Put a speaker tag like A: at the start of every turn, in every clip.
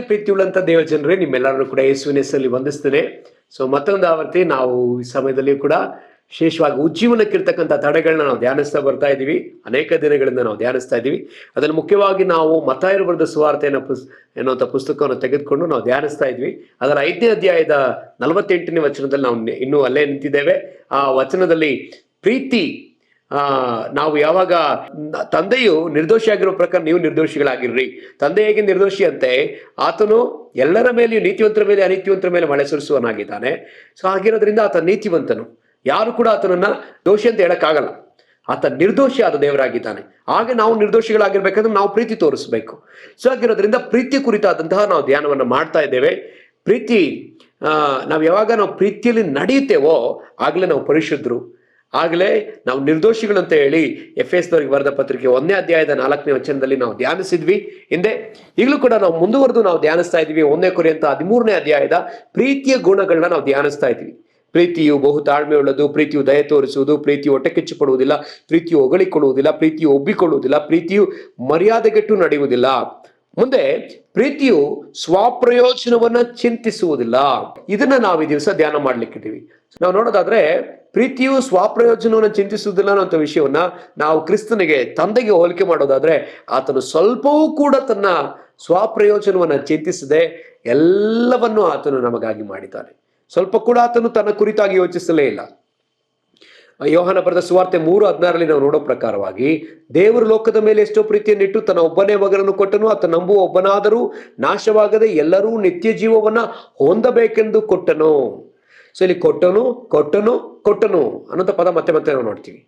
A: ಕರ್ತನಲ್ಲಿ ಪ್ರೀತಿ ಉಳ್ಳಂತ ದೇವ ಜನರೇ, ನಿಮ್ಮೆಲ್ಲರನ್ನು ಕೂಡ ಯೇಸುವಿನ ಹೆಸರಲ್ಲಿ ವಂದಿಸ್ತೇನೆ. ಸೊ ಮತ್ತೊಂದು ಆವರ್ತಿ ನಾವು ಈ ಸಮಯದಲ್ಲಿ ಕೂಡ ವಿಶೇಷವಾಗಿ ಉಜ್ಜೀವನಕ್ಕಿರ್ತಕ್ಕಂಥ ತಡೆಗಳನ್ನ ನಾವು ಧ್ಯಾನಿಸ್ತಾ ಬರ್ತಾ ಇದ್ದೀವಿ. ಅನೇಕ ದಿನಗಳಿಂದ ನಾವು ಧ್ಯಾನಿಸ್ತಾ ಇದ್ದೀವಿ. ಅದನ್ನು ಮುಖ್ಯವಾಗಿ ನಾವು ಮತ್ತಾಯರು ಬರೆದ ಸುವಾರ್ತೆಯನ್ನು ಎನ್ನುವಂಥ ಪುಸ್ತಕವನ್ನು ತೆಗೆದುಕೊಂಡು ನಾವು ಧ್ಯಾನಿಸ್ತಾ ಇದ್ವಿ. ಅದರ 5ನೇ ಅಧ್ಯಾಯದ 48ನೇ ವಚನದಲ್ಲಿ ನಾವು ಇನ್ನೂ ಅಲ್ಲೇ ನಿಂತಿದ್ದೇವೆ. ಆ ವಚನದಲ್ಲಿ ಪ್ರೀತಿ, ನಾವು ಯಾವಾಗ ತಂದೆಯು ನಿರ್ದೋಷಿಯಾಗಿರೋ ಪ್ರಕಾರ ನೀವು ನಿರ್ದೋಷಿಗಳಾಗಿರ್ರಿ, ತಂದೆ ಹೇಗೆ ನಿರ್ದೋಷಿ ಅಂತೆ ಆತನು ಎಲ್ಲರ ಮೇಲೆಯೂ ನೀತಿವಂತರ ಮೇಲೆ ಅನೀತಿವಂತರ ಮೇಲೆ ಮಳೆ ಸುರಿಸುವನಾಗಿದ್ದಾನೆ. ಸೊ ಆಗಿರೋದ್ರಿಂದ ಆತ ನೀತಿವಂತನು, ಯಾರು ಕೂಡ ಆತನನ್ನ ದೋಷಿ ಅಂತ ಹೇಳಕ್ಕಾಗಲ್ಲ. ಆತ ನಿರ್ದೋಷಿ ಆದ ದೇವರಾಗಿದ್ದಾನೆ. ಹಾಗೆ ನಾವು ನಿರ್ದೋಷಿಗಳಾಗಿರ್ಬೇಕಂದ್ರೆ ನಾವು ಪ್ರೀತಿ ತೋರಿಸ್ಬೇಕು. ಸೊ ಆಗಿರೋದ್ರಿಂದ ಪ್ರೀತಿ ಕುರಿತಾದಂತಹ ನಾವು ಧ್ಯಾನವನ್ನು ಮಾಡ್ತಾ ಇದ್ದೇವೆ. ಪ್ರೀತಿ, ನಾವು ಯಾವಾಗ ನಾವು ಪ್ರೀತಿಯಲ್ಲಿ ನಡೆಯುತ್ತೇವೋ ಆಗಲೇ ನಾವು ಪರಿಶುದ್ಧರು, ಆಗಲೇ ನಾವು ನಿರ್ದೋಷಿಗಳಂತ ಹೇಳಿ ಎಫೆಸದವರಿಗೆ ಬರೆದ ಪತ್ರಿಕೆ 1ನೇ ಅಧ್ಯಾಯದ 4ನೇ ವಚನದಲ್ಲಿ ನಾವು ಧ್ಯಾನಿಸಿದ್ವಿ ಹಿಂದೆ. ಈಗಲೂ ಕೂಡ ನಾವು ಮುಂದುವರೆದು ನಾವು ಧ್ಯಾನಿಸ್ತಾ ಇದ್ವಿ. 1ನೇ ಕೊರಿಂಥ 13ನೇ ಅಧ್ಯಾಯದ ಪ್ರೀತಿಯ ಗುಣಗಳನ್ನ ನಾವು ಧ್ಯಾನಿಸ್ತಾ ಇದ್ವಿ. ಪ್ರೀತಿಯು ಬಹು ತಾಳ್ಮೆ ಉಳ್ಳದು, ಪ್ರೀತಿಯು ದಯೆ ತೋರಿಸುವುದು, ಪ್ರೀತಿಯು ಹೊಟ್ಟೆ ಕಿಚ್ಚು ಪಡುವುದಿಲ್ಲ, ಪ್ರೀತಿಯು ಹೊಗಳಿಕೊಳ್ಳುವುದಿಲ್ಲ, ಪ್ರೀತಿಯು ಒಬ್ಬಿಕೊಳ್ಳುವುದಿಲ್ಲ, ಪ್ರೀತಿಯು ಮರ್ಯಾದೆಗೆಟ್ಟು ನಡೆಯುವುದಿಲ್ಲ. ಮುಂದೆ ಪ್ರೀತಿಯು ಸ್ವಪ್ರಯೋಜನವನ್ನ ಚಿಂತಿಸುವುದಿಲ್ಲ. ಇದನ್ನ ನಾವು ಈ ದಿವಸ ಧ್ಯಾನ ಮಾಡ್ಲಿಕ್ಕಿದ್ದೀವಿ. ನಾವು ನೋಡೋದಾದ್ರೆ ಪ್ರೀತಿಯು ಸ್ವಪ್ರಯೋಜನವನ್ನು ಚಿಂತಿಸುವುದಿಲ್ಲ ಅನ್ನೋ ವಿಷಯವನ್ನ ನಾವು ಕ್ರಿಸ್ತನಿಗೆ, ತಂದೆಗೆ ಹೋಲಿಕೆ ಮಾಡೋದಾದ್ರೆ ಆತನು ಸ್ವಲ್ಪವೂ ಕೂಡ ತನ್ನ ಸ್ವಪ್ರಯೋಜನವನ್ನ ಚಿಂತಿಸದೆ ಎಲ್ಲವನ್ನೂ ಆತನು ನಮಗಾಗಿ ಮಾಡಿದ್ದಾನೆ. ಸ್ವಲ್ಪ ಕೂಡ ಆತನು ತನ್ನ ಕುರಿತಾಗಿ ಯೋಚಿಸಲೇ ಇಲ್ಲ. ಯೋಹಾನ ಬರೆದ ಸುವಾರ್ತೆ 3:16 ನಾವು ನೋಡೋ ಪ್ರಕಾರವಾಗಿ, ದೇವರು ಲೋಕದ ಮೇಲೆ ಎಷ್ಟೋ ಪ್ರೀತಿಯನ್ನಿಟ್ಟು ತನ್ನ ಒಬ್ಬನೇ ಮಗನನ್ನು ಕೊಟ್ಟನು, ಆತ ನಂಬುವ ಒಬ್ಬನಾದರೂ ನಾಶವಾಗದೆ ಎಲ್ಲರೂ ನಿತ್ಯ ಜೀವವನ್ನ ಹೊಂದಬೇಕೆಂದು ಕೊಟ್ಟನು. ಸೊ ಇಲ್ಲಿ ಕೊಟ್ಟನು ಅನ್ನೋಂಥ ಪದ ಮತ್ತೆ ಮತ್ತೆ ನಾವು ನೋಡ್ತೀವಿ.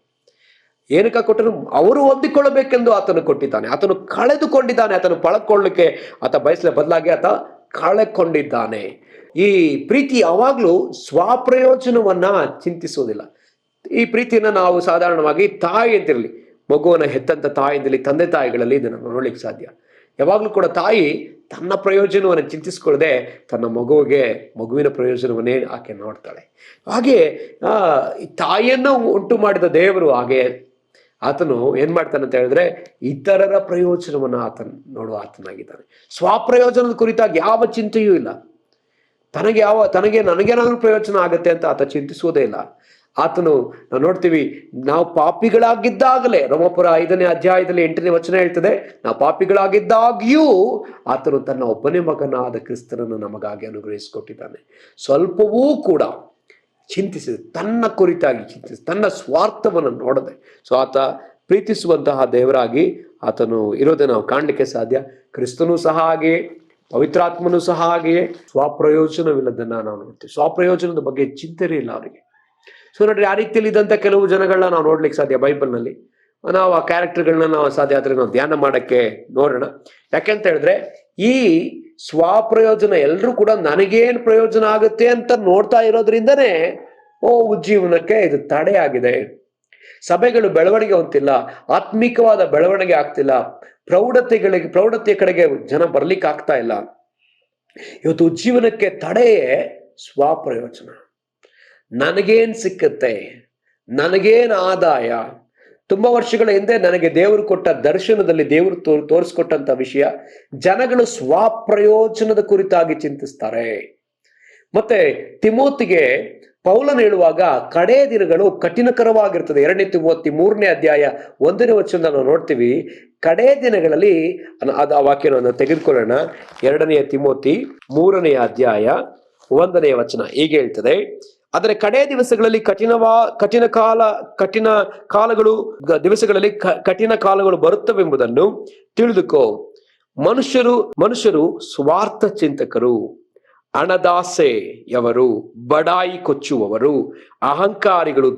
A: ಏನಕ್ಕ ಕೊಟ್ಟನು? ಅವರು ಹೊಂದಿಕೊಳ್ಳಬೇಕೆಂದು ಆತನು ಕೊಟ್ಟಿದ್ದಾನೆ. ಆತನು ಕಳೆದುಕೊಂಡಿದ್ದಾನೆ. ಆತನು ಪಳಕೊಳ್ಳಿಕ್ಕೆ ಆತ ಬಯಸಲ ಬದಲಾಗಿ ಆತ ಕಳೆಕೊಂಡಿದ್ದಾನೆ. ಈ ಪ್ರೀತಿ ಯಾವಾಗ್ಲೂ ಸ್ವಪ್ರಯೋಜನವನ್ನ ಚಿಂತಿಸುವುದಿಲ್ಲ. ಈ ಪ್ರೀತಿಯನ್ನ ನಾವು ಸಾಧಾರಣವಾಗಿ ತಾಯಿ ಅಂತಿರಲಿ, ಮಗುವನ್ನ ಹೆತ್ತಂತ ತಾಯಿಯಲ್ಲಿ, ತಂದೆ ತಾಯಿಗಳಲ್ಲಿ ಇದನ್ನು ನೋಡ್ಲಿಕ್ಕೆ ಸಾಧ್ಯ. ಯಾವಾಗ್ಲೂ ಕೂಡ ತಾಯಿ ತನ್ನ ಪ್ರಯೋಜನವನ್ನು ಚಿಂತಿಸ್ಕೊಳ್ಳದೆ ತನ್ನ ಮಗುವಿನ ಪ್ರಯೋಜನವನ್ನೇ ಆಕೆ ನೋಡ್ತಾಳೆ. ಹಾಗೆ ತಾಯಿಯನ್ನು ಉಂಟು ಮಾಡಿದ ದೇವರು ಹಾಗೆ ಆತನು ಏನ್ ಮಾಡ್ತಾನೆ ಅಂತ ಹೇಳಿದ್ರೆ ಇತರರ ಪ್ರಯೋಜನವನ್ನ ಆತನು ನೋಡುವ ಆತನಾಗಿದ್ದಾನೆ. ಸ್ವಪ್ರಯೋಜನದ ಕುರಿತಾಗಿ ಯಾವ ಚಿಂತೆಯೂ ಇಲ್ಲ. ನನಗೇನಾದ್ರೂ ಪ್ರಯೋಜನ ಆಗತ್ತೆ ಅಂತ ಆತ ಚಿಂತಿಸುವುದೇ ಇಲ್ಲ. ಆತನು ನಾವು ನೋಡ್ತೀವಿ, ನಾವು ಪಾಪಿಗಳಾಗಿದ್ದಾಗಲೇ, ರೋಮಾಪುರ 5ನೇ ಅಧ್ಯಾಯದಲ್ಲಿ 8ನೇ ವಚನ ಹೇಳ್ತದೆ, ನಾವು ಪಾಪಿಗಳಾಗಿದ್ದಾಗಿಯೂ ಆತನು ತನ್ನ ಒಬ್ಬನೇ ಮಗನಾದ ಕ್ರಿಸ್ತನನ್ನು ನಮಗಾಗಿ ಅನುಗ್ರಹಿಸಿಕೊಟ್ಟಿದ್ದಾನೆ. ಸ್ವಲ್ಪವೂ ಕೂಡ ಚಿಂತಿಸಿದೆ, ತನ್ನ ಕುರಿತಾಗಿ ಚಿಂತಿಸಿ, ತನ್ನ ಸ್ವಾರ್ಥವನ್ನು ನೋಡದೆ. ಸೊ ಆತ ಪ್ರೀತಿಸುವಂತಹ ದೇವರಾಗಿ ಆತನು ಇರೋದೇ ನಾವು ಕಾಣಲಿಕ್ಕೆ ಸಾಧ್ಯ. ಕ್ರಿಸ್ತನೂ ಸಹ ಹಾಗೆಯೇ, ಪವಿತ್ರಾತ್ಮನೂ ಸಹ ಹಾಗೆಯೇ ಸ್ವಪ್ರಯೋಜನವಿಲ್ಲದನ್ನ ನಾವು ನೋಡ್ತೀವಿ. ಸ್ವಪ್ರಯೋಜನದ ಬಗ್ಗೆ ಚಿಂತನೆ ಇಲ್ಲ ಅವರಿಗೆ. ಸೊ ನೋಡ್ರಿ, ಆ ರೀತಿಯಲ್ಲಿ ಇದ್ದಂಥ ಕೆಲವು ಜನಗಳನ್ನ ನಾವು ನೋಡ್ಲಿಕ್ಕೆ ಸಾಧ್ಯ ಬೈಬಲ್ನಲ್ಲಿ. ನಾವು ಆ ಕ್ಯಾರೆಕ್ಟರ್ಗಳನ್ನ ನಾವು ಸಾಧ್ಯ ಆದ್ರೆ ನಾವು ಧ್ಯಾನ ಮಾಡಕ್ಕೆ ನೋಡೋಣ. ಯಾಕೆಂತ ಹೇಳಿದ್ರೆ ಈ ಸ್ವಪ್ರಯೋಜನ ಎಲ್ಲರೂ ಕೂಡ ನನಗೇನು ಪ್ರಯೋಜನ ಆಗುತ್ತೆ ಅಂತ ನೋಡ್ತಾ ಇರೋದ್ರಿಂದನೇ ಉಜ್ಜೀವನಕ್ಕೆ ಇದು ತಡೆ ಆಗಿದೆ. ಸಭೆಗಳು ಬೆಳವಣಿಗೆ ಹೊಂದಿಲ್ಲ, ಆತ್ಮಿಕವಾದ ಬೆಳವಣಿಗೆ ಆಗ್ತಿಲ್ಲ, ಪ್ರೌಢತೆಯ ಕಡೆಗೆ ಜನ ಬರ್ಲಿಕ್ಕೆ ಆಗ್ತಾ ಇಲ್ಲ. ಇವತ್ತು ಉಜ್ಜೀವನಕ್ಕೆ ತಡೆಯೇ ಸ್ವಪ್ರಯೋಜನ. ನನಗೇನ್ ಸಿಕ್ಕತ್ತೆ, ನನಗೇನ್ ಆದಾಯ. ತುಂಬಾ ವರ್ಷಗಳ ಹಿಂದೆ ನನಗೆ ದೇವರು ಕೊಟ್ಟ ದರ್ಶನದಲ್ಲಿ ದೇವರು ತೋರಿಸ್ಕೊಟ್ಟಂತ ವಿಷಯ ಜನಗಳು ಸ್ವಪ್ರಯೋಜನದ ಕುರಿತಾಗಿ ಚಿಂತಿಸ್ತಾರೆ. ಮತ್ತೆ ತಿಮೋತಿಗೆ ಪೌಲನು ಹೇಳುವಾಗ ಕಡೇ ದಿನಗಳು ಕಠಿಣಕರವಾಗಿರ್ತದೆ. 2ನೇ ತಿಮೋತಿ 3ನೇ ಅಧ್ಯಾಯ 1ನೇ ವಚನ ನಾವು ನೋಡ್ತೀವಿ. ಕಡೇ ದಿನಗಳಲ್ಲಿ ಆ ವಾಕ್ಯವನ್ನು ತೆಗೆದುಕೊಳ್ಳೋಣ. 2ನೇ ತಿಮೋತಿ 3ನೇ ಅಧ್ಯಾಯ 1ನೇ ವಚನ ಹೀಗೆ ಹೇಳ್ತದೆ, ಆದರೆ ಕಡೇ ದಿವಸಗಳಲ್ಲಿ ಕಠಿಣ ಕಾಲಗಳು ಬರುತ್ತವೆಂಬುದನ್ನು ತಿಳಿದುಕೋ. ಮನುಷ್ಯರು ಸ್ವಾರ್ಥ ಚಿಂತಕರು, ಹಣದಾಸೆಯವರು, ಬಡಾಯಿ ಕೊಚ್ಚುವವರು, ಅಹಂಕಾರಿಗಳು,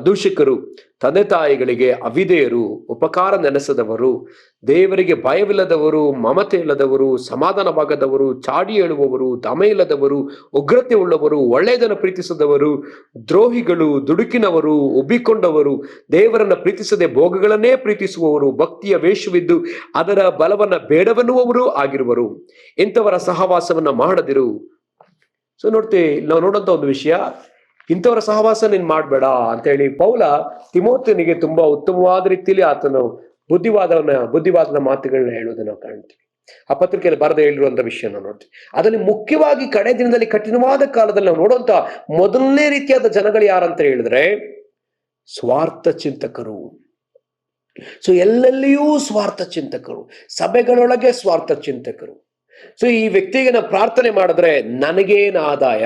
A: ದೂಷಕರು, ತಂದೆ ತಾಯಿಗಳಿಗೆ ಅವಿಧೇಯರು, ಉಪಕಾರ ನೆನೆಸದವರು, ದೇವರಿಗೆ ಭಯವಿಲ್ಲದವರು, ಮಮತೆ ಇಲ್ಲದವರು, ಸಮಾಧಾನವಾಗದವರು, ಚಾಡಿ ಹೇಳುವವರು, ದಮೆ ಇಲ್ಲದವರು, ಉಗ್ರತೆ ಉಳ್ಳವರು, ಒಳ್ಳೆಯದನ್ನು ಪ್ರೀತಿಸದವರು, ದ್ರೋಹಿಗಳು, ದುಡುಕಿನವರು, ಉಬ್ಬಿಕೊಂಡವರು, ದೇವರನ್ನ ಪ್ರೀತಿಸದೆ ಭೋಗಗಳನ್ನೇ ಪ್ರೀತಿಸುವವರು, ಭಕ್ತಿಯ ವೇಷವಿದ್ದು ಅದರ ಬಲವನ್ನ ಬೇಡವನ್ನುವವರು ಆಗಿರುವರು. ಇಂಥವರ ಸಹವಾಸವನ್ನ ಮಾಡದಿರು. ಸೊ ನಾವು ನೋಡೋಂಥ ಒಂದು ವಿಷಯ, ಇಂಥವರ ಸಹವಾಸ ನೀನ್ ಮಾಡ್ಬೇಡ ಅಂತೇಳಿ ಪೌಲ ತಿಮೋತಿಯನಿಗೆ ತುಂಬಾ ಉತ್ತಮವಾದ ರೀತಿಯಲ್ಲಿ ಆತನು ಬುದ್ಧಿವಾದದ ಮಾತುಗಳನ್ನ ಹೇಳೋದನ್ನ ನಾವು ಕಾಣ್ತೀವಿ. ಆ ಪತ್ರಿಕೆಯಲ್ಲಿ ಬರದೇ ಹೇಳಿರುವಂತ ವಿಷಯ ನಾವು ನೋಡ್ತೀವಿ. ಅದರಲ್ಲಿ ಮುಖ್ಯವಾಗಿ ಕಡೆ ದಿನದಲ್ಲಿ ಕಠಿಣವಾದ ಕಾಲದಲ್ಲಿ ನಾವು ನೋಡುವಂತ ಮೊದಲನೇ ರೀತಿಯಾದ ಜನಗಳು ಯಾರಂತ ಹೇಳಿದ್ರೆ ಸ್ವಾರ್ಥ ಚಿಂತಕರು. ಸೊ ಎಲ್ಲೆಲ್ಲಿಯೂ ಸ್ವಾರ್ಥ ಚಿಂತಕರು, ಸಭೆಗಳೊಳಗೆ ಸ್ವಾರ್ಥ ಚಿಂತಕರು. ಸೊ ಈ ವ್ಯಕ್ತಿಗೆ ನಾವು ಪ್ರಾರ್ಥನೆ ಮಾಡಿದ್ರೆ ನನಗೇನ್ ಆದಾಯ,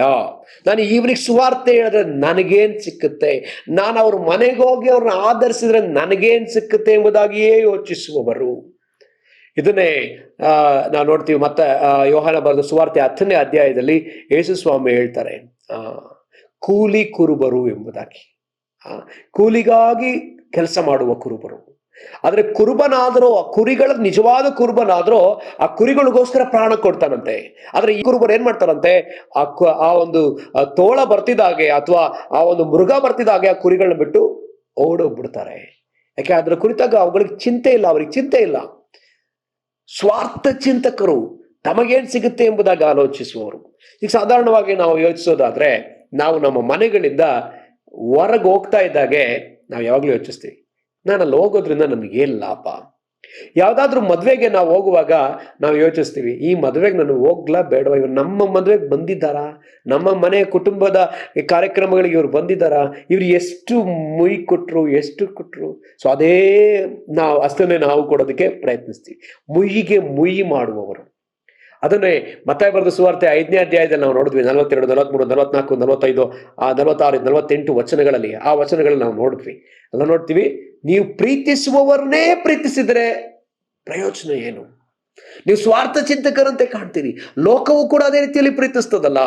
A: ನಾನು ಇವನಿಗೆ ಸುವಾರ್ಥ ಹೇಳಿದ್ರೆ ನನಗೇನ್ ಸಿಕ್ಕುತ್ತೆ, ನಾನು ಅವ್ರ ಮನೆಗೆ ಹೋಗಿ ಅವ್ರನ್ನ ಆಧರಿಸಿದ್ರೆ ನನಗೇನ್ ಸಿಕ್ಕುತ್ತೆ ಎಂಬುದಾಗಿಯೇ ಯೋಚಿಸುವವರು. ಇದನ್ನೇ ನಾವು ನೋಡ್ತೀವಿ. ಮತ್ತೆ ಯೋಹಾನ ಬರೆದ ಸುವಾರ್ತೆ 10ನೇ ಅಧ್ಯಾಯದಲ್ಲಿ ಯೇಸು ಸ್ವಾಮಿ ಹೇಳ್ತಾರೆ ಕೂಲಿ ಕುರುಬರು ಎಂಬುದಾಗಿ. ಕೂಲಿಗಾಗಿ ಕೆಲಸ ಮಾಡುವ ಕುರುಬರು. ಆದ್ರೆ ಕುರುಬನಾದ್ರೂ, ಆ ಕುರಿಗಳ ನಿಜವಾದ ಕುರುಬನಾದ್ರೂ ಆ ಕುರಿಗಳಿಗೋಸ್ಕರ ಪ್ರಾಣ ಕೊಡ್ತಾನಂತೆ. ಆದ್ರೆ ಈ ಕುರುಬರು ಏನ್ ಮಾಡ್ತಾರಂತೆ, ಆ ಒಂದು ತೋಳ ಬರ್ತಿದ್ದಾಗೆ ಅಥವಾ ಆ ಒಂದು ಮೃಗ ಬರ್ತಿದ್ದಾಗೆ ಆ ಕುರಿಗಳನ್ನ ಬಿಟ್ಟು ಓಡೋಗ್ಬಿಡ್ತಾರೆ. ಯಾಕೆ ಅದ್ರ ಕುರಿತಾಗ ಅವುಗಳಿಗೆ ಚಿಂತೆ ಇಲ್ಲ, ಅವ್ರಿಗೆ ಚಿಂತೆ ಇಲ್ಲ. ಸ್ವಾರ್ಥ ಚಿಂತಕರು, ತಮಗೇನ್ ಸಿಗುತ್ತೆ ಎಂಬುದಾಗಿ ಆಲೋಚಿಸುವವರು. ಈಗ ಸಾಧಾರಣವಾಗಿ ನಾವು ಯೋಚಿಸೋದಾದ್ರೆ, ನಾವು ನಮ್ಮ ಮನೆಗಳಿಂದ ಹೊರಗೆ ಹೋಗ್ತಾ ಇದ್ದಾಗೆ ನಾವು ಯಾವಾಗ್ಲೂ ಯೋಚಿಸ್ತೀವಿ, ನಾನು ಅಲ್ಲಿ ಹೋಗೋದ್ರಿಂದ ನನಗೇನ್ ಲಾಭ. ಯಾವ್ದಾದ್ರು ಮದ್ವೆಗೆ ನಾವು ಹೋಗುವಾಗ ನಾವು ಯೋಚಿಸ್ತೀವಿ, ಈ ಮದ್ವೆಗೆ ನಾನು ಹೋಗ್ಲಾ ಬೇಡವಾ, ಇವ್ರು ನಮ್ಮ ಮದ್ವೆಗೆ ಬಂದಿದ್ದಾರಾ, ನಮ್ಮ ಮನೆಯ ಕುಟುಂಬದ ಕಾರ್ಯಕ್ರಮಗಳಿಗೆ ಇವ್ರು ಬಂದಿದ್ದಾರಾ, ಇವ್ರು ಎಷ್ಟು ಮುಯಿ ಕೊಟ್ರು, ಎಷ್ಟು ಕೊಟ್ರು. ಸೊ ಅದೇ ಅಷ್ಟನ್ನೇ ನಾವು ಕೊಡೋದಕ್ಕೆ ಪ್ರಯತ್ನಿಸ್ತೀವಿ. ಮುಯ್ಯಿಗೆ ಮುಯ್ಯಿ ಮಾಡುವವರು. ಅದನ್ನೇ ಮತ್ತಾಯ ಬರೆದ ಸುವಾರ್ತೆ 5ನೇ ಅಧ್ಯಾಯದಲ್ಲಿ ನಾವು ನೋಡಿದ್ವಿ. 42, 43, 44, 45, 46, 48 ವಚನಗಳಲ್ಲಿ, ಆ ವಚನಗಳಲ್ಲಿ ನಾವು ನೋಡಿದ್ವಿ. ಎಲ್ಲ ನೋಡ್ತೀವಿ, ನೀವು ಪ್ರೀತಿಸುವವರನ್ನೇ ಪ್ರೀತಿಸಿದರೆ ಪ್ರಯೋಜನ ಏನು? ನೀವು ಸ್ವಾರ್ಥ ಚಿಂತಕರಂತೆ ಕಾಣ್ತೀರಿ. ಲೋಕವು ಕೂಡ ಅದೇ ರೀತಿಯಲ್ಲಿ ಪ್ರೀತಿಸ್ತದಲ್ಲ,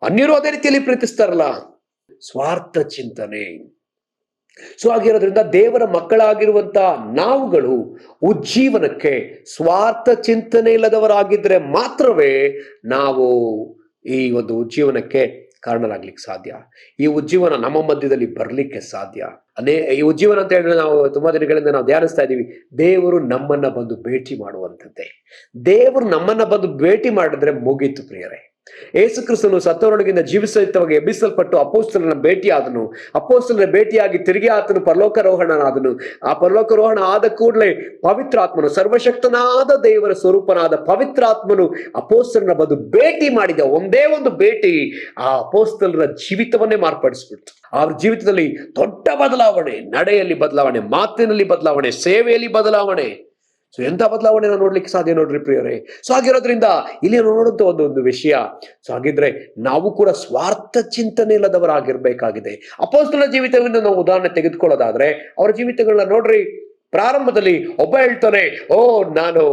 A: ಅನ್ಯರು ಅದೇ ರೀತಿಯಲ್ಲಿ ಪ್ರೀತಿಸ್ತಾರಲ್ಲ. ಸ್ವಾರ್ಥ ಚಿಂತನೆ. ಸೊ ಆಗಿರೋದ್ರಿಂದ ದೇವರ ಮಕ್ಕಳಾಗಿರುವಂತ ನಾವುಗಳು ಉಜ್ಜೀವನಕ್ಕೆ ಸ್ವಾರ್ಥ ಚಿಂತನೆ ಇಲ್ಲದವರಾಗಿದ್ರೆ ಮಾತ್ರವೇ ನಾವು ಈ ಒಂದು ಉಜ್ಜೀವನಕ್ಕೆ ಕಾರಣರಾಗ್ಲಿಕ್ಕೆ ಸಾಧ್ಯ. ಈ ಉಜ್ಜೀವನ ನಮ್ಮ ಮಧ್ಯದಲ್ಲಿ ಬರ್ಲಿಕ್ಕೆ ಸಾಧ್ಯ. ಈ ಉಜ್ಜೀವನ ಅಂತ ಹೇಳಿದ್ರೆ ನಾವು ತುಂಬಾ ದಿನಗಳಿಂದ ನಾವು ಧ್ಯಾನಿಸ್ತಾ ಇದ್ದೀವಿ, ದೇವರು ನಮ್ಮನ್ನ ಬಂದು ಭೇಟಿ ಮಾಡುವಂಥದ್ದೇ. ದೇವರು ನಮ್ಮನ್ನ ಬಂದು ಭೇಟಿ ಮಾಡಿದ್ರೆ ಮುಗೀತು ಪ್ರಿಯರೇ. ಯೇಸು ಕ್ರಿಸ್ತನು ಸತ್ತವರೊಳಗಿಂದ ಜೀವಿಸಯುತವಾಗಿ ಎಬ್ಬಿಸಲ್ಪಟ್ಟು ಅಪೊಸ್ತಲನ ಭೇಟಿಯಾದನು. ಅಪೊಸ್ತಲನ ಭೇಟಿಯಾಗಿ ತಿರುಗಿ ಆತನು ಪರಲೋಕಾರೋಹಣನಾದನು. ಆ ಪರಲೋಕಾರೋಹಣ ಆದ ಕೂಡಲೇ ಪವಿತ್ರಾತ್ಮನು, ಸರ್ವಶಕ್ತನಾದ ದೇವರ ಸ್ವರೂಪನಾದ ಪವಿತ್ರಾತ್ಮನು ಅಪೊಸ್ತಲನ ಬಂದು ಭೇಟಿ ಮಾಡಿದ. ಒಂದೇ ಒಂದು ಭೇಟಿ ಆ ಅಪೊಸ್ತಲರ ಜೀವಿತವನ್ನೇ ಮಾರ್ಪಡಿಸ್ಬಿಡ್ತು. ಅವ್ರ ಜೀವಿತದಲ್ಲಿ ದೊಡ್ಡ ಬದಲಾವಣೆ, ನಡೆಯಲ್ಲಿ ಬದಲಾವಣೆ, ಮಾತಿನಲ್ಲಿ ಬದಲಾವಣೆ, ಸೇವೆಯಲ್ಲಿ ಬದಲಾವಣೆ. ಸೊ ಎಂಥ ಬದಲಾವಣೆ ನಾವು ನೋಡ್ಲಿಕ್ಕೆ ಸಾಧ್ಯ ನೋಡ್ರಿ ಪ್ರಿಯರೇ. ಸೊ ಆಗಿರೋದ್ರಿಂದ ಇಲ್ಲಿ ನೋಡುವಂತ ಒಂದು ವಿಷಯ. ಸೊ ಹಾಗಿದ್ರೆ ನಾವು ಕೂಡ ಸ್ವಾರ್ಥ ಚಿಂತನೆ ಇಲ್ಲದವರಾಗಿರ್ಬೇಕಾಗಿದೆ. ಅಪೊಸ್ತಲರ ಜೀವಿತವನ್ನು ನಾವು ಉದಾಹರಣೆ ತೆಗೆದುಕೊಳ್ಳೋದಾದ್ರೆ, ಅವರ ಜೀವಿತಗಳನ್ನ ನೋಡ್ರಿ. ಪ್ರಾರಂಭದಲ್ಲಿ ಒಬ್ಬ ಹೇಳ್ತಾನೆ, ನಾನು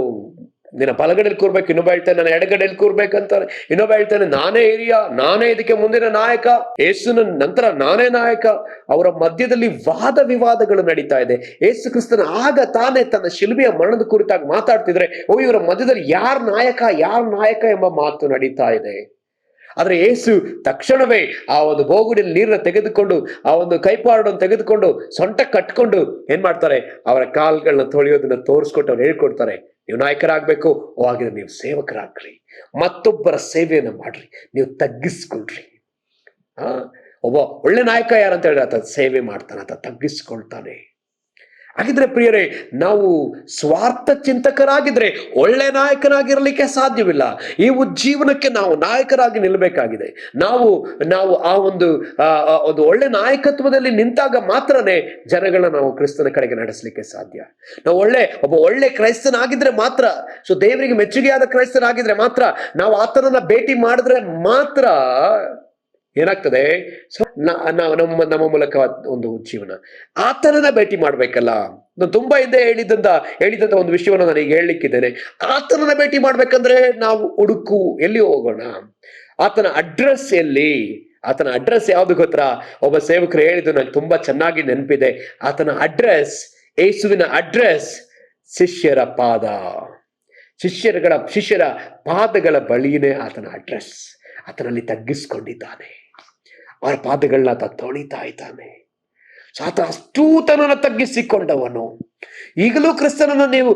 A: ನಿನ್ನ ಬಲಗಡೆಯಲ್ಲಿ ಕೂರ್ಬೇಕು, ಇನ್ನೊಬ್ಬ ಹೇಳ್ತಾನೆ ನಾನು ಎಡಗಡೆಯಲ್ಲಿ ಕೂರ್ಬೇಕಂತಾನೆ, ಇನ್ನೊಬ್ಬ ಹೇಳ್ತಾನೆ ನಾನೇ ಹಿರಿಯ, ನಾನೇ ಇದಕ್ಕೆ ಮುಂದಿನ ನಾಯಕ, ಯೇಸುನ ನಂತರ ನಾನೇ ನಾಯಕ. ಅವರ ಮಧ್ಯದಲ್ಲಿ ವಾದ ವಿವಾದಗಳು ನಡೀತಾ ಇದೆ. ಯೇಸು ಕ್ರಿಸ್ತನ ಆಗ ತಾನೇ ತನ್ನ ಶಿಲುಬೆಯ ಮರಣದ ಕುರಿತಾಗಿ ಮಾತಾಡ್ತಿದ್ರೆ, ಇವರ ಮಧ್ಯದಲ್ಲಿ ಯಾರ್ ನಾಯಕ ಎಂಬ ಮಾತು ನಡೀತಾ ಇದೆ. ಆದ್ರೆ ಯೇಸು ತಕ್ಷಣವೇ ಆ ಒಂದು ಬೋಗುಡಿಯಲ್ಲಿ ನೀರನ್ನ ತೆಗೆದುಕೊಂಡು, ಆ ಒಂದು ಕೈಪಾಡನ್ನು ತೆಗೆದುಕೊಂಡು ಸೊಂಟ ಕಟ್ಕೊಂಡು ಏನ್ ಮಾಡ್ತಾರೆ, ಅವರ ಕಾಲ್ಗಳನ್ನ ತೊಳೆಯೋದನ್ನ ತೋರಿಸ್ಕೊಟ್ಟು ಅವ್ರು ಹೇಳ್ಕೊಡ್ತಾರೆ, ನೀವು ನಾಯಕರಾಗ್ಬೇಕು, ಹಾಗಿದ್ರೆ ನೀವು ಸೇವಕರಾಗ್ರಿ, ಮತ್ತೊಬ್ಬರ ಸೇವೆಯನ್ನ ಮಾಡ್ರಿ, ನೀವು ತಗ್ಗಿಸ್ಕೊಳ್ರಿ. ಒಬ್ಬ ಒಳ್ಳೆ ನಾಯಕ ಯಾರಂತ ಹೇಳಿದ್ರೆ ಆತ ಸೇವೆ ಮಾಡ್ತಾನೆ, ಆತ ತಗ್ಗಿಸ್ಕೊಳ್ತಾನೆ. ಹಾಗಿದ್ರೆ ಪ್ರಿಯರೇ, ನಾವು ಸ್ವಾರ್ಥ ಚಿಂತಕರಾಗಿದ್ರೆ ಒಳ್ಳೆ ನಾಯಕನಾಗಿರ್ಲಿಕ್ಕೆ ಸಾಧ್ಯವಿಲ್ಲ. ಈ ಉಜ್ಜೀವನಕ್ಕೆ ನಾವು ನಾಯಕರಾಗಿ ನಿಲ್ಲಬೇಕಾಗಿದೆ. ನಾವು ಆ ಒಂದು ಒಳ್ಳೆ ನಾಯಕತ್ವದಲ್ಲಿ ನಿಂತಾಗ ಮಾತ್ರನೇ ಜನಗಳನ್ನ ನಾವು ಕ್ರಿಸ್ತನ ಕಡೆಗೆ ನಡೆಸಲಿಕ್ಕೆ ಸಾಧ್ಯ. ನಾವು ಒಬ್ಬ ಒಳ್ಳೆ ಕ್ರೈಸ್ತನಾಗಿದ್ರೆ ಮಾತ್ರ, ಸೊ ದೇವರಿಗೆ ಮೆಚ್ಚುಗೆಯಾದ ಕ್ರೈಸ್ತನಾಗಿದ್ರೆ ಮಾತ್ರ, ನಾವು ಆತನನ್ನ ಭೇಟಿ ಮಾಡಿದ್ರೆ ಮಾತ್ರ ಏನಾಗ್ತದೆ, ಸೊ ನಮ್ಮ ಮೂಲಕ ಒಂದು ಜೀವನ ಆತನನ್ನ ಭೇಟಿ ಮಾಡ್ಬೇಕಲ್ಲ. ನಾನು ತುಂಬಾ ಹಿಂದೆ ಹೇಳಿದಂತ ಒಂದು ವಿಷಯವನ್ನು ನಾನು ಈಗ ಹೇಳಲಿಕ್ಕಿದ್ದೇನೆ. ಆತನನ್ನ ಭೇಟಿ ಮಾಡ್ಬೇಕಂದ್ರೆ ನಾವು ಎಲ್ಲಿ ಹೋಗೋಣ? ಆತನ ಅಡ್ರೆಸ್ ಎಲ್ಲಿ? ಆತನ ಅಡ್ರೆಸ್ ಯಾವ್ದು ಗೊತ್ತಾ? ಒಬ್ಬ ಸೇವಕರು ಹೇಳಿದ್ದು ನಂಗೆ ತುಂಬಾ ಚೆನ್ನಾಗಿ ನೆನಪಿದೆ. ಆತನ ಅಡ್ರೆಸ್, ಯೇಸುವಿನ ಅಡ್ರೆಸ್ ಶಿಷ್ಯರ ಪಾದ. ಶಿಷ್ಯರ ಪಾದಗಳ ಬಳಿನೇ ಆತನ ಅಡ್ರೆಸ್. ಆತನಲ್ಲಿ ತಗ್ಗಿಸ್ಕೊಂಡಿದ್ದಾನೆ, ಅವರ ಪಾದಗಳನ್ನ ಆತ ತೊಳಿತಾ ಇದ್ದಾನೆ. ಆತ ಅಷ್ಟೂ ತನ್ನನ್ನು ತಗ್ಗಿಸಿಕೊಂಡವನು. ಈಗಲೂ ಕ್ರಿಸ್ತನನ್ನು ನೀವು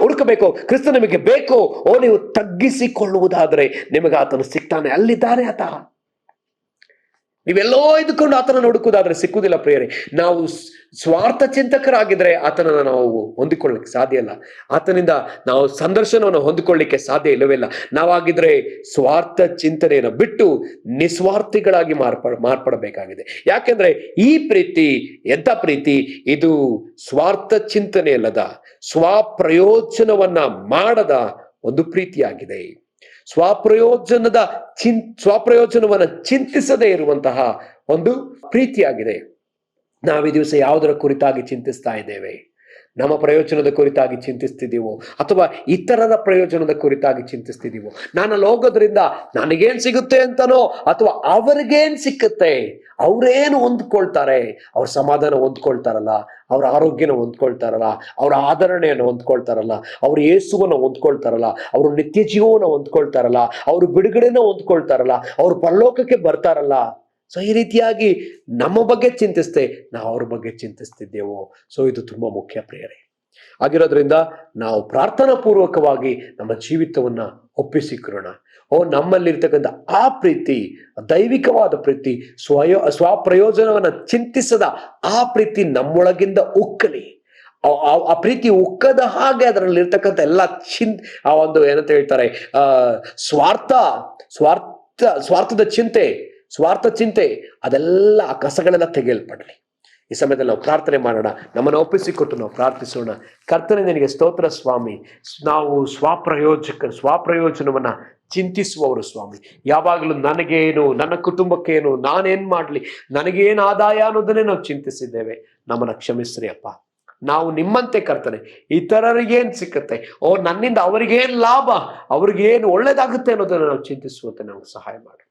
A: ಹುಡುಕಬೇಕು. ಕ್ರಿಸ್ತ ನಿಮಗೆ ಬೇಕು. ನೀವು ತಗ್ಗಿಸಿಕೊಳ್ಳುವುದಾದ್ರೆ ನಿಮಗೆ ಆತನು ಸಿಗ್ತಾನೆ. ಅಲ್ಲಿದ್ದಾನೆ ಆತ. ನೀವೆಲ್ಲೋ ಇದ್ದುಕೊಂಡು ಆತನನ್ನು ಹುಡುಕುವುದಾದ್ರೆ ಸಿಕ್ಕುವುದಿಲ್ಲ ಪ್ರಿಯರೇ. ನಾವು ಸ್ವಾರ್ಥ ಚಿಂತಕರಾಗಿದ್ರೆ ಆತನನ್ನು ನಾವು ಹೊಂದಿಕೊಳ್ಳಿಕ್ಕೆ ಸಾಧ್ಯ ಇಲ್ಲ. ಆತನಿಂದ ನಾವು ಸಂದರ್ಶನವನ್ನು ಹೊಂದಿಕೊಳ್ಳಿಕ್ಕೆ ಸಾಧ್ಯ ಇಲ್ಲವಿಲ್ಲ. ನಾವಾಗಿದ್ರೆ ಸ್ವಾರ್ಥ ಚಿಂತನೆಯನ್ನು ಬಿಟ್ಟು ನಿಸ್ವಾರ್ಥಿಗಳಾಗಿ ಮಾರ್ಪಡಬೇಕಾಗಿದೆ. ಯಾಕೆಂದ್ರೆ ಈ ಪ್ರೀತಿ ಎಂಥ ಪ್ರೀತಿ, ಇದು ಸ್ವಾರ್ಥ ಚಿಂತನೆ ಅಲ್ಲದ, ಸ್ವಪ್ರಯೋಜನವನ್ನ ಮಾಡದ ಒಂದು ಪ್ರೀತಿಯಾಗಿದೆ. ಸ್ವಪ್ರಯೋಜನವನ್ನ ಚಿಂತಿಸದೇ ಇರುವಂತಹ ಒಂದು ಪ್ರೀತಿಯಾಗಿದೆ. ನಾವೀ ದಿವಸ ಯಾವುದರ ಕುರಿತಾಗಿ ಚಿಂತಿಸ್ತಾ ಇದ್ದೇವೆ? ನಮ್ಮ ಪ್ರಯೋಜನದ ಕುರಿತಾಗಿ ಚಿಂತಿಸ್ತಿದ್ದೀವೋ ಅಥವಾ ಇತರರ ಪ್ರಯೋಜನದ ಕುರಿತಾಗಿ ಚಿಂತಿಸ್ತಿದ್ದೀವೋ? ನಾನು ಹೋಗೋದ್ರಿಂದ ನನಗೇನ್ ಸಿಗುತ್ತೆ ಅಂತನೋ ಅಥವಾ ಅವ್ರಿಗೇನ್ ಸಿಕ್ಕುತ್ತೆ, ಅವ್ರೇನು ಹೊಂದ್ಕೊಳ್ತಾರೆ, ಅವ್ರ ಸಮಾಧಾನ ಹೊಂದ್ಕೊಳ್ತಾರಲ್ಲ, ಅವ್ರ ಆರೋಗ್ಯನ ಹೊಂದ್ಕೊಳ್ತಾರಲ್ಲ, ಅವ್ರ ಆದರಣೆಯನ್ನು ಹೊಂದ್ಕೊಳ್ತಾರಲ್ಲ, ಅವ್ರ ಯೇಸುವನ್ನು ಹೊಂದ್ಕೊಳ್ತಾರಲ್ಲ, ಅವರು ನಿತ್ಯ ಜೀವನ ಹೊಂದ್ಕೊಳ್ತಾರಲ್ಲ, ಅವರು ಬಿಡುಗಡೆನ ಹೊಂದ್ಕೊಳ್ತಾರಲ್ಲ, ಅವ್ರು ಪರಲೋಕಕ್ಕೆ ಬರ್ತಾರಲ್ಲ. ಸೊ ಈ ರೀತಿಯಾಗಿ ನಮ್ಮ ಬಗ್ಗೆ ಚಿಂತಿಸ್ತೆ ನಾವು ಅವ್ರ ಬಗ್ಗೆ ಚಿಂತಿಸ್ತಿದ್ದೇವೋ? ಸೊ ಇದು ತುಂಬಾ ಮುಖ್ಯ ಪ್ರಿಯರೇ. ಆಗಿರೋದ್ರಿಂದ ನಾವು ಪ್ರಾರ್ಥನಾ ಪೂರ್ವಕವಾಗಿ ನಮ್ಮ ಜೀವಿತವನ್ನ ಒಪ್ಪಿಸಿಕೊಳ್ಳೋಣ. ನಮ್ಮಲ್ಲಿರ್ತಕ್ಕಂಥ ಆ ಪ್ರೀತಿ, ದೈವಿಕವಾದ ಪ್ರೀತಿ, ಸ್ವಪ್ರಯೋಜನವನ್ನ ಚಿಂತಿಸದ ಆ ಪ್ರೀತಿ ನಮ್ಮೊಳಗಿಂದ ಉಕ್ಕಲಿ. ಆ ಪ್ರೀತಿ ಉಕ್ಕದ ಹಾಗೆ ಅದರಲ್ಲಿರ್ತಕ್ಕಂಥ ಎಲ್ಲ ಆ ಒಂದು ಏನಂತ ಹೇಳ್ತಾರೆ, ಸ್ವಾರ್ಥದ ಚಿಂತೆ, ಸ್ವಾರ್ಥ ಚಿಂತೆ, ಅದೆಲ್ಲ ಆ ಕಸಗಳೆಲ್ಲ ತೆಗೆಯಲ್ಪಡಲಿ. ಈ ಸಮಯದಲ್ಲಿ ನಾವು ಪ್ರಾರ್ಥನೆ ಮಾಡೋಣ. ನಮ್ಮನ್ನು ಒಪ್ಪಿಸಿಕೊಟ್ಟು ನಾವು ಪ್ರಾರ್ಥಿಸೋಣ. ಕರ್ತನೇ, ನಿನಗೆ ಸ್ತೋತ್ರ ಸ್ವಾಮಿ. ನಾವು ಸ್ವಪ್ರಯೋಜನವನ್ನ ಚಿಂತಿಸುವವರು ಸ್ವಾಮಿ. ಯಾವಾಗಲೂ ನನಗೇನು, ನನ್ನ ಕುಟುಂಬಕ್ಕೇನು, ನಾನೇನ್ ಮಾಡ್ಲಿ, ನನಗೇನು ಆದಾಯ ಅನ್ನೋದನ್ನೇ ನಾವು ಚಿಂತಿಸಿದ್ದೇವೆ. ನಮ್ಮನ್ನ ಕ್ಷಮಿಸ್ರಿ ಅಪ್ಪ. ನಾವು ನಿಮ್ಮಂತೆ ಕರ್ತನೆ, ಇತರರಿಗೇನ್ ಸಿಕ್ಕತ್ತೆ, ನನ್ನಿಂದ ಅವರಿಗೇನ್ ಲಾಭ, ಅವ್ರಿಗೇನು ಒಳ್ಳೇದಾಗುತ್ತೆ ಅನ್ನೋದನ್ನ ನಾವು ಚಿಂತಿಸುವಂತೆ ನಮ್ಗೆ ಸಹಾಯ ಮಾಡಿ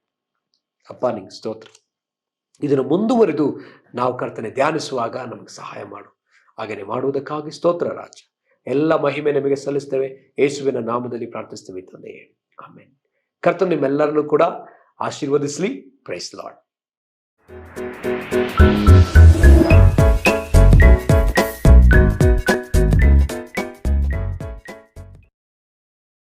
A: ಅಪ್ಪ. ನಿಂಗೆ ಸ್ತೋತ್ರ. ಇದನ್ನು ಮುಂದುವರಿದು ನಾವು ಕರ್ತನೆ ಧ್ಯಾನಿಸುವಾಗ ನಮಗೆ ಸಹಾಯ ಮಾಡು. ಹಾಗೆಯೇ ಮಾಡುವುದಕ್ಕಾಗಿ ಸ್ತೋತ್ರ ರಾಜ. ಎಲ್ಲ ಮಹಿಮೆ ನಮಗೆ ಸಲ್ಲಿಸ್ತೇವೆ. ಯೇಸುವಿನ ನಾಮದಲ್ಲಿ ಪ್ರಾರ್ಥಿಸ್ತೇವೆ ತಂದೆಯೇ, ಆಮೆನ್. ಕರ್ತನು ನಿಮ್ಮೆಲ್ಲರನ್ನು ಕೂಡ ಆಶೀರ್ವದಿಸಲಿ. Praise lord.